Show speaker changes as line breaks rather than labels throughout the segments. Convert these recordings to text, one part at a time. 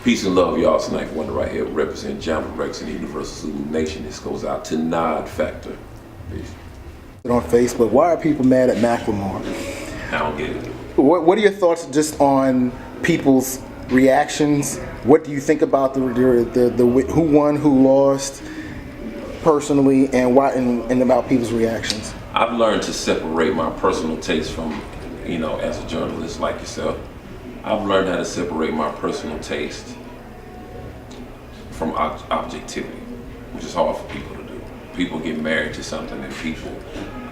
Peace and love, y'all. Tonight, Wonder right here, represent Jamaica Rex and the Universal Zulu Nation. This goes out to Nod Factor. Peace.
On Facebook, why are people mad at Macklemore?
I don't get it.
What are your thoughts just on people's reactions? What do you think about the who won, who lost, personally, and why, and about people's reactions?
I've learned to separate my personal taste from, as a journalist like yourself, I've learned how to separate my personal taste from objectivity, which is hard for people to do. People get married to something and people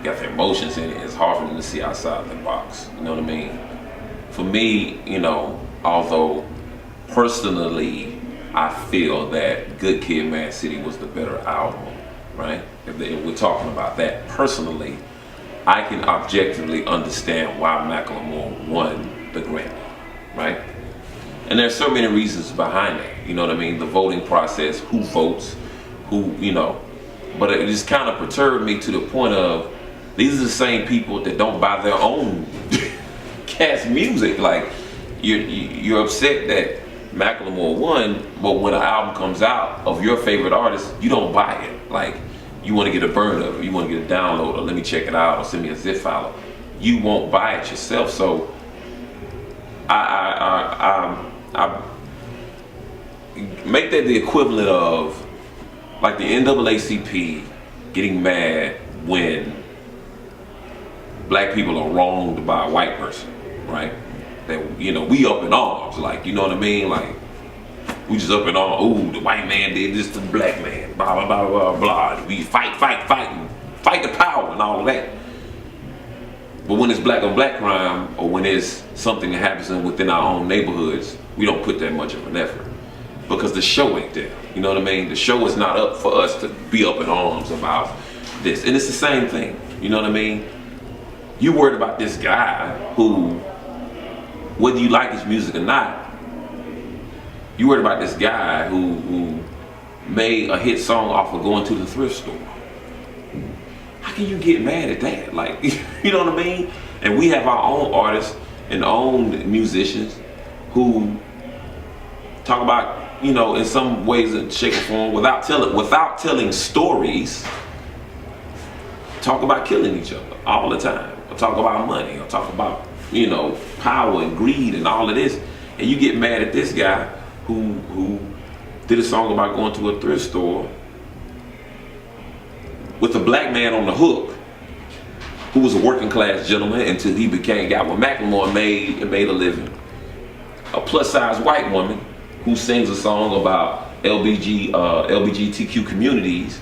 got their emotions in it. It's hard for them to see outside the box. You know what I mean? For me, although personally I feel that Good Kid, Mad City was the better album, right? If we're talking about that personally, I can objectively understand why Macklemore won the Grammy, right? And there's so many reasons behind that. You know what I mean? The voting process, who votes, but it just kind of perturbed me to the point of, these are the same people that don't buy their own cast music. Like, you're upset that Macklemore won, but when an album comes out of your favorite artist, you don't buy it. Like, you want to get a burn of it, you want to get a download, or let me check it out, or send me a zip file. You won't buy it yourself. So I make that the equivalent of like the NAACP getting mad when black people are wronged by a white person, right? That, we up in arms, like, you know what I mean? Like, we just up in arms. Ooh, the white man did this to the black man, blah, blah, blah, blah, blah. We fight the power and all of that. But when it's black on black crime, or when it's something that happens within our own neighborhoods, we don't put that much of an effort, because the show ain't there. You know what I mean? The show is not up for us to be up in arms about this. And it's the same thing, you know what I mean? You worried about this guy who, whether you like his music or not, you worried about this guy who made a hit song off of going to the thrift store. How can you get mad at that? Like, you know what I mean? And we have our own artists and own musicians who talk about, in some ways and shape or form, without telling stories, talk about killing each other all the time. Or talk about money, or talk about, power and greed and all of this. And you get mad at this guy who did a song about going to a thrift store with a black man on the hook, who was a working class gentleman until he got what Macklemore made and made a living. A plus size white woman who sings a song about LGBTQ communities.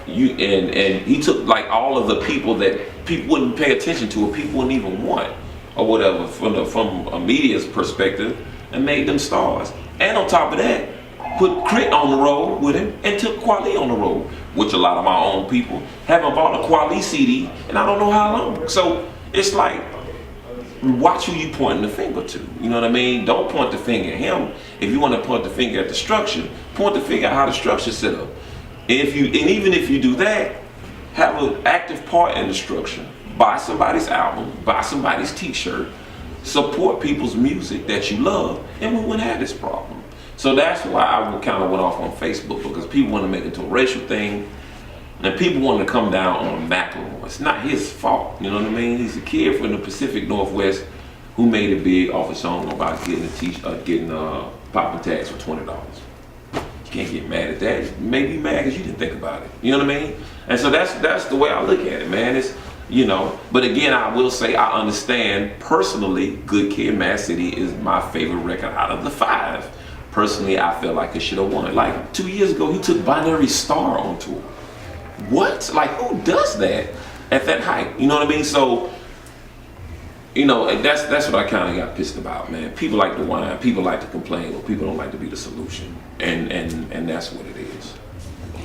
And he took like all of the people that people wouldn't pay attention to, or people wouldn't even want, or whatever, from a media's perspective, and made them stars. And on top of that, put Crit on the road with him and took Kweli on the road, which a lot of my own people haven't bought a Kweli CD and I don't know how long. So it's like, watch who you pointing the finger to. You know what I mean? Don't point the finger at him. If you want to point the finger at the structure, point the finger at how the structure's set up. And even if you do that, have an active part in the structure. Buy somebody's album, buy somebody's t-shirt, support people's music that you love, and we wouldn't have this problem. So that's why I kind of went off on Facebook, because people want to make it into a racial thing, and people want to come down on Macklemore. It's not his fault, you know what I mean? He's a kid from the Pacific Northwest who made it big off a song about getting popping tags for $20. You can't get mad at that. You may be mad because you didn't think about it. You know what I mean? And so that's the way I look at it, man. It's, but again, I will say I understand personally, Good Kid, Mad City is my favorite record out of the 5. Personally, I feel like it should have won. Like 2 years ago, he took Binary Star on tour. What? Like, who does that at that height? You know what I mean? So, that's what I kind of got pissed about, man. People like to whine, people like to complain, but people don't like to be the solution. And that's what it is.